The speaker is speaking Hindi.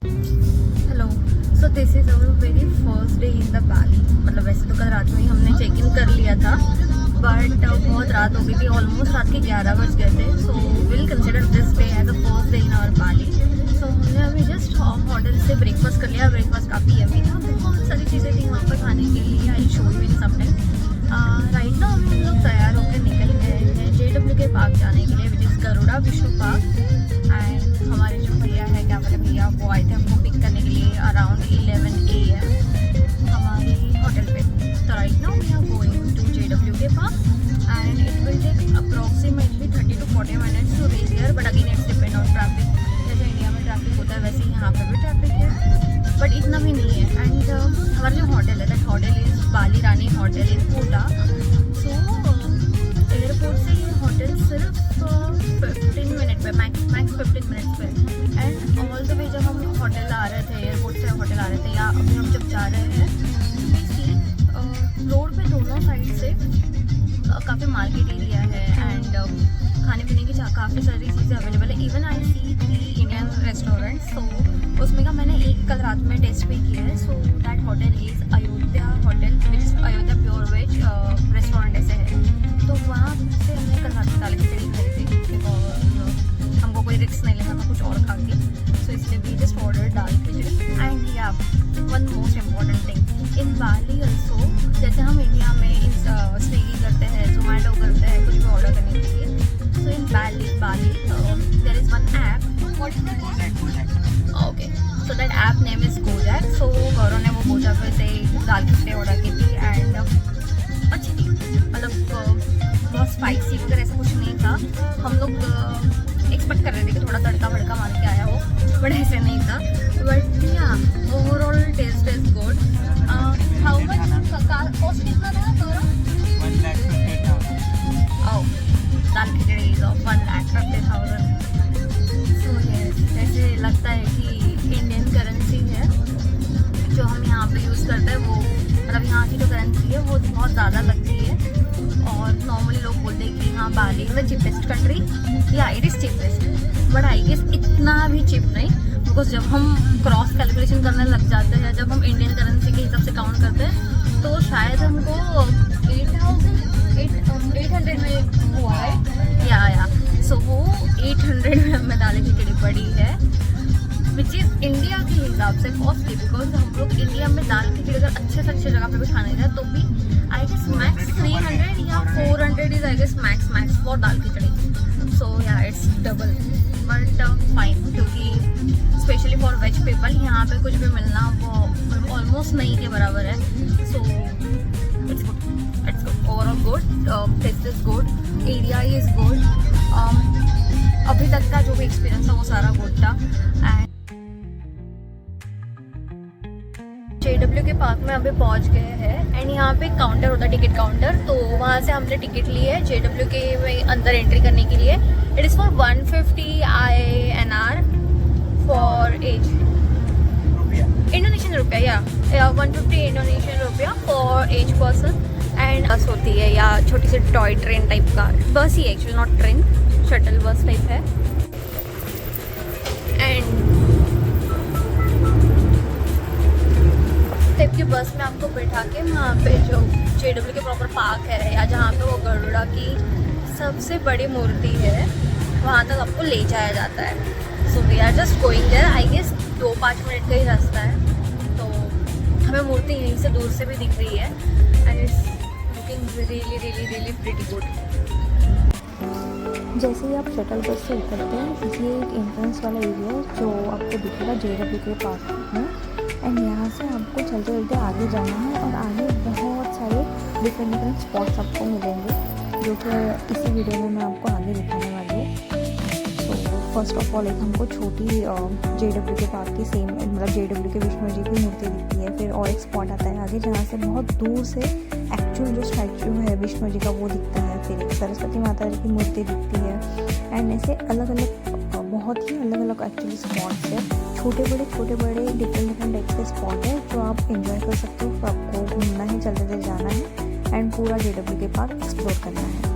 Hello, so this is our very first day in the Bali. मतलब वैसे तो कल रात में ही हमने चेक इन कर लिया था, बट बहुत रात हो गई थी, ऑलमोस्ट रात के 11 बज गए थे। So will consider this day as a first day in our Bali. So हमने अभी जस्ट होटल से ब्रेकफास्ट कर लिया। ब्रेकफास्ट काफ़ी यमी था, बहुत सारी चीज़ें थी वहाँ पर खाने के लिए। I show you in some time. Right now हम लोग तैयार होकर निकल गए हैं JW के पार्क जाने के लिए, विच इज़ गरुड़ा विश्व पार्क। एंड हमारे जो भैया है, क्या बोले भैया, वो आए थे हमको पिक करने के लिए अराउंड 11 AM हमारे होटल पे। तो right now we are going to JW के park and it will take approximately 30 to 40 minutes to reach here, but again it's depend on traffic. जैसे इंडिया में ट्रैफिक होता है वैसे यहाँ पे भी ट्रैफिक है, बट इतना भी नहीं है। एंड हमारा जो होटल है, that hotel is Bali Rani hotel in Kota. So airport से ये होटल सिर्फ 15 मिनट पे, मैक्स 15 मिनट्स पे। एंड ऑल द वे जब हम होटल आ रहे थे, एयरपोर्ट से होटल आ रहे थे, या अभी हम जब जा रहे हैं, रोड पे दोनों साइड से काफ़ी मार्केट एरिया है एंड खाने पीने की काफ़ी सारी चीज़ें अवेलेबल है। Even I see 3 Indian restaurant. So उसमें का मैंने एक कल रात में टेस्ट भी किया है। So that hotel is Ayodhya hotel, which is Ayodhya pure veg restaurant ऐसे है। तो वहाँ से हमने कल रात में दाल खिचड़ी खाई थी और हमको कोई रिस्क नहीं लेना था कुछ और खा के। सो इसलिए we just order dal khichdi. And या one most important thing in Bali also, जैसे हम इंडिया में स्विगी करते हैं, जोमेटो करते हैं कुछ भी ऑर्डर करने के लिए। So in Bali there is one app. Okay, so that app name is Gojek. So Gaurav ने वो गोजैक पे से दाल खिचड़ी ऑर्डर की थी एंड अच्छी थी। मतलब बहुत स्पाइसी वगैरह ऐसा कुछ नहीं था। हम लोग एक्सपेक्ट कर रहे थे कि थोड़ा तड़का भड़का मार के आया हो, बट ऐसे नहीं था। But yeah overall taste is good. How much cost कितना था Gaurav? 1,50,000। Oh, dal khichdi is of 1,50,000। So yes, जैसे लगता है कि इंडियन करेंसी है जो हम यहाँ पे यूज़ करते हैं, वो मतलब यहाँ की जो करेंसी है वो बहुत ज़्यादा लगती है। और नॉर्मली लोग बोलते हैं कि हाँ Bali is the cheapest country. Yeah it is cheapest, but I guess इतना भी चीप नहीं, बिकॉज जब हम क्रॉस कैलकुलेशन करने लग जाते हैं, जब हम इंडियन करेंसी के हिसाब से काउंट करते हैं, तो शायद हमको 800 में हुआ है। या सो वो 800 में हमें दाल खिचड़ी पड़ी है, विच इज़ इंडिया के हिसाब से कॉस्टली। बिकॉज हम लोग इंडिया में दाल खिचड़ी अगर अच्छे से अच्छे जगह पे भी खाने जाए तो भी आई गेस मैक्स 300 या 400 is I guess max for dal khichdi. So yeah it's double, but fine, क्योंकि स्पेशली फॉर वेज पीपल यहाँ पे कुछ भी मिलना वो ऑलमोस्ट नहीं के बराबर है। So it's good overall good, taste is good, area is good. अभी तक का जो भी एक्सपीरियंस था वो सारा गुड था। एंड JW के पार्क में अभी पहुंच गए हैं एंड यहाँ पे काउंटर होता है, टिकट काउंटर। तो वहाँ से हमने टिकट ली है JW के में अंदर एंट्री करने के लिए। It is for 150 INR for age, Indonesian rupiah, yeah 150 Indonesian rupiah for as person. And बस होती है या छोटी सी टॉय ट्रेन टाइप का बस ही, actually not train, shuttle bus type है। एंड टाइप की बस में आपको बैठा के वहाँ पे जो JW के प्रॉपर पार्क है, या जहाँ पे वो गरुड़ा की सबसे बड़ी मूर्ति है, वहाँ तक आपको ले जाया जाता है। So we are just going there. I guess 2-5 minute का ही रास्ता है, तो हमें मूर्ति यहीं से दूर से भी दिख रही है and it's looking really pretty good. जैसे ही आप शटल बस से उतरते हैं, ये एक एंट्रेंस वाला एरिया है जो आपको दिखेगा JW के पार्क में। एंड यहाँ से आपको चलते चलते आगे जाना है और आगे बहुत सारे डिफरेंट स्पॉट्स आपको मिलेंगे, जो कि इसी वीडियो में मैं आपको आगे दिखाने वाली हूँ। तो फर्स्ट ऑफ ऑल एक हमको छोटी JW के पार्क की सेम, मतलब JW के विष्णु जी की मूर्ति दिखती है। फिर और एक स्पॉट आता है आगे जहाँ से बहुत दूर से एक्चुअल जो स्टैचू है विष्णु जी का वो दिखता है। फिर एक सरस्वती माता जी की मूर्ति दिखती है। एंड ऐसे अलग अलग बहुत ही अलग अलग एक्चुअली स्पॉट्स है, छोटे बड़े डिफरेंट टाइप्स के स्पॉट है जो आप एंजॉय कर सकते हो। तो आपको घूमना है, चलते चलते जाना है एंड पूरा JW के पार्क एक्सप्लोर करना है।